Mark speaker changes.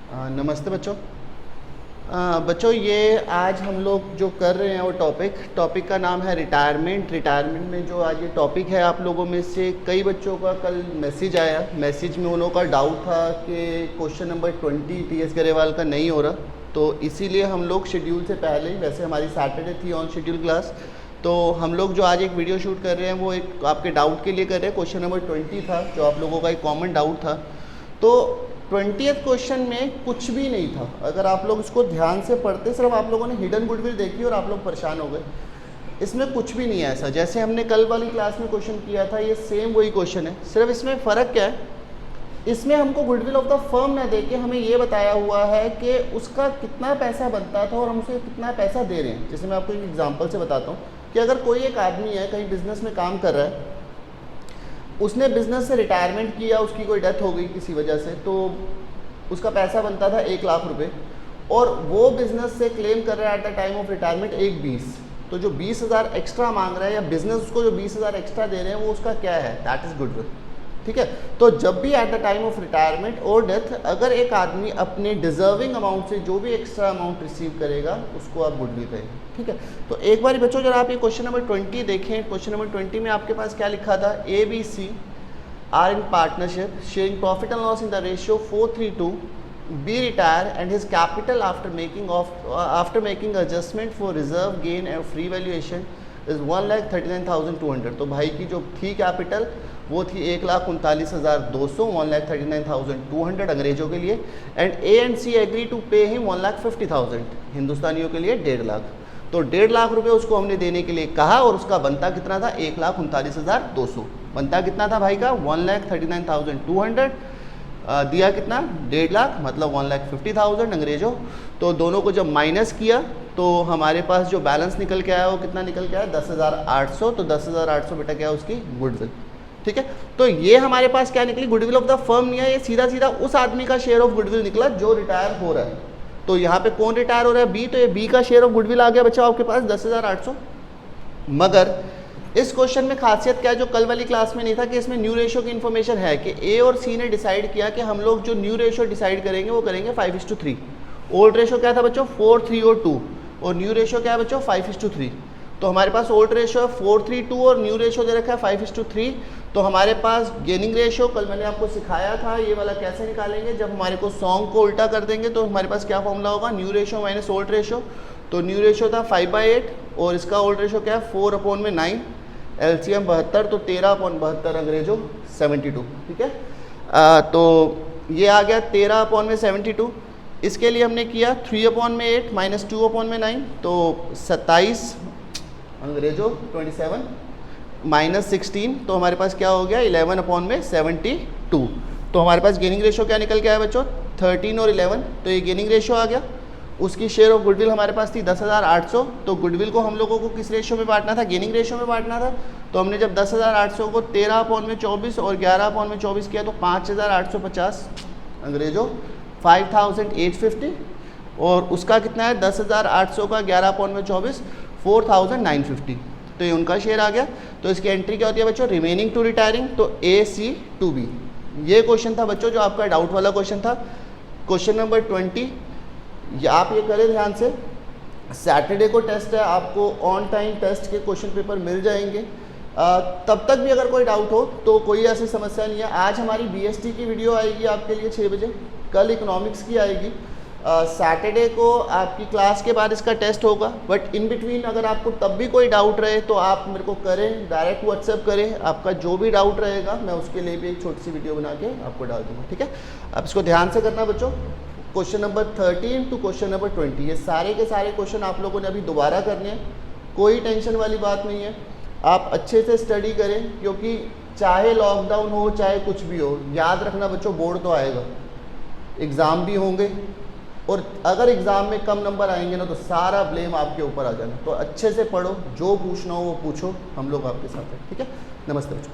Speaker 1: नमस्ते बच्चों। बच्चों ये आज हम लोग जो कर रहे हैं वो टॉपिक का नाम है रिटायरमेंट। रिटायरमेंट में जो आज ये टॉपिक है, आप लोगों में से कई बच्चों का कल मैसेज आया। मैसेज में उन लोगों का डाउट था कि क्वेश्चन नंबर 20 टीएस गरेवाल का नहीं हो रहा, तो इसीलिए हम लोग शेड्यूल से पहले, वैसे हमारी सैटरडे थी ऑन शेड्यूल क्लास, तो हम लोग जो आज एक वीडियो शूट कर रहे हैं वो एक आपके डाउट के लिए कर रहे हैं। क्वेश्चन नंबर 20 था जो आप लोगों का एक कॉमन डाउट था। तो 20th क्वेश्चन में कुछ भी नहीं था। अगर आप लोग इसको ध्यान से पढ़ते, सिर्फ आप लोगों ने हिडन गुडविल देखी और आप लोग परेशान हो गए। इसमें कुछ भी नहीं है ऐसा जैसे हमने कल वाली क्लास में क्वेश्चन किया था, ये सेम वही क्वेश्चन है। सिर्फ इसमें फ़र्क क्या है, इसमें हमको गुडविल ऑफ द फर्म न दे के हमें ये बताया हुआ है कि उसका कितना पैसा बनता था और हम उसे कितना पैसा दे रहे हैं। जैसे मैं आपको एक एग्जाम्पल से बताता हूँ कि अगर कोई एक आदमी है, कहीं बिजनेस में काम कर रहा है, उसने बिज़नेस से रिटायरमेंट किया, उसकी कोई डेथ हो गई किसी वजह से, तो उसका पैसा बनता था 1 लाख रुपए और वो बिज़नेस से क्लेम कर रहा है at the time of retirement 1,20,000। तो जो 20,000 एक्स्ट्रा मांग रहा है या बिज़नेस उसको जो 20,000 एक्स्ट्रा दे रहे हैं वो उसका क्या है, दैट इज़ गुडविल। ठीक है, तो जब भी at the time of retirement और डेथ अगर एक आदमी अपने डिजर्विंग अमाउंट से जो भी एक्स्ट्रा अमाउंट रिसीव करेगा उसको आप गुडविल कहेंगे। ठीक है, तो एक बार बच्चों जरा आप ये क्वेश्चन नंबर 20 देखें। क्वेश्चन नंबर 20 में आपके पास क्या लिखा था, ABC are in partnership sharing profit and loss in the ratio 4:3 be retire and his capital after making adjustment for reserve gain and free valuation is 1,39,200। तो भाई की जो थी कैपिटल वो थी 1,39,200, 1,39,200 अंग्रेजों के लिए। And A and C agree to pay him 1,50,000, हिंदुस्तानियों के लिए 1.5 लाख। तो 1.5 लाख रुपए उसको हमने देने के लिए कहा और उसका बनता कितना था, 1,39,200। बनता कितना था भाई का, 1,39,200। दिया कितना, 1.5 लाख, मतलब 1,50,000 अंग्रेजों। तो दोनों को जब माइनस किया तो हमारे पास जो बैलेंस निकल के आया वो कितना निकल के आया, 10,800। तो 10,800 बेटा क्या है उसकी गुडविल। ठीक है, तो ये हमारे पास क्या निकली, गुडविल ऑफ द फर्म नहीं है, ये सीधा सीधा उस आदमी का शेयर ऑफ गुडविल निकला जो रिटायर हो रहा है। तो यहाँ पे कौन रिटायर हो रहा है, बी, तो ये बी का शेयर ऑफ गुडविल आ गया बच्चा आपके पास 10,800। मगर इस क्वेश्चन में खासियत क्या है जो कल वाली क्लास में नहीं था, कि इसमें न्यू रेशियो की इन्फॉर्मेशन है कि ए और सी ने डिसाइड किया कि हम लोग जो न्यू रेशियो डिसाइड करेंगे वो करेंगे 5:3। ओल्ड रेशियो क्या था बच्चों, 4, 3 और 2, और न्यू रेशियो क्या है बच्चों, 5:3। तो हमारे पास ओल्ड रेशियो है 4, 3, 2 और न्यू रेशियो दे रखा है 5:3। तो हमारे पास गेनिंग रेशियो कल मैंने आपको सिखाया था, ये वाला कैसे निकालेंगे, जब हमारे को सॉन्ग को उल्टा कर देंगे तो हमारे पास क्या फॉर्मूला होगा, new ratio minus old ratio. तो न्यू रेशियो था 5/8 और इसका ओल्ड रेशियो क्या है, 4/9। LCM 72, तो 13/72 अंग्रेजों 72। ठीक है, तो ये आ गया 13/72। इसके लिए हमने किया 3/8 माइनस 2/9, तो 27 अंग्रेजों 27 माइनस 16, तो हमारे पास क्या हो गया 11/72। तो हमारे पास गेनिंग रेशियो क्या निकल के आया बच्चों, 13 और 11, तो ये गेनिंग रेशियो आ गया। उसकी शेयर ऑफ गुडविल हमारे पास थी 10,800। तो गुडविल को हम लोगों को किस रेशियो में बांटना था, गेनिंग रेशियो में बांटना था। तो हमने जब 10,800 को 13/24 और 11/24 किया तो 5,850 अंग्रेजों 5,850, और उसका कितना है 10,800 का 11/24 4,950। तो ये उनका शेयर आ गया। तो इसकी एंट्री क्या होती है बच्चों, रिमेनिंग टू रिटायरिंग, तो AC-B। ये क्वेश्चन था बच्चों जो आपका डाउट वाला क्वेश्चन था, क्वेश्चन नंबर 20। आप ये करें ध्यान से, सैटरडे को टेस्ट है, आपको ऑन टाइम टेस्ट के क्वेश्चन पेपर मिल जाएंगे। तब तक भी अगर कोई डाउट हो तो कोई ऐसी समस्या नहीं है। आज हमारी BST की वीडियो आएगी आपके लिए 6 बजे, कल इकोनॉमिक्स की आएगी। सैटरडे को आपकी क्लास के बाद इसका टेस्ट होगा, बट इन बिटवीन अगर आपको तब भी कोई डाउट रहे तो आप मेरे को करें, डायरेक्ट व्हाट्सएप करें। आपका जो भी डाउट रहेगा मैं उसके लिए भी एक छोटी सी वीडियो बना के आपको डाल दूँगा। ठीक है, अब इसको ध्यान से करना बच्चों। Question number 13 to question number 20, ये सारे के सारे क्वेश्चन आप लोगों ने अभी दोबारा करने हैं, कोई टेंशन वाली बात नहीं है। आप अच्छे से स्टडी करें, क्योंकि चाहे लॉकडाउन हो चाहे कुछ भी हो, याद रखना बच्चों बोर्ड तो आएगा, एग्ज़ाम भी होंगे, और अगर एग्ज़ाम में कम नंबर आएंगे ना तो सारा ब्लेम आपके ऊपर आ जाना। तो अच्छे से पढ़ो, जो पूछना हो वो पूछो, हम लोग आपके साथ हैं। ठीक है, नमस्ते बच्चों।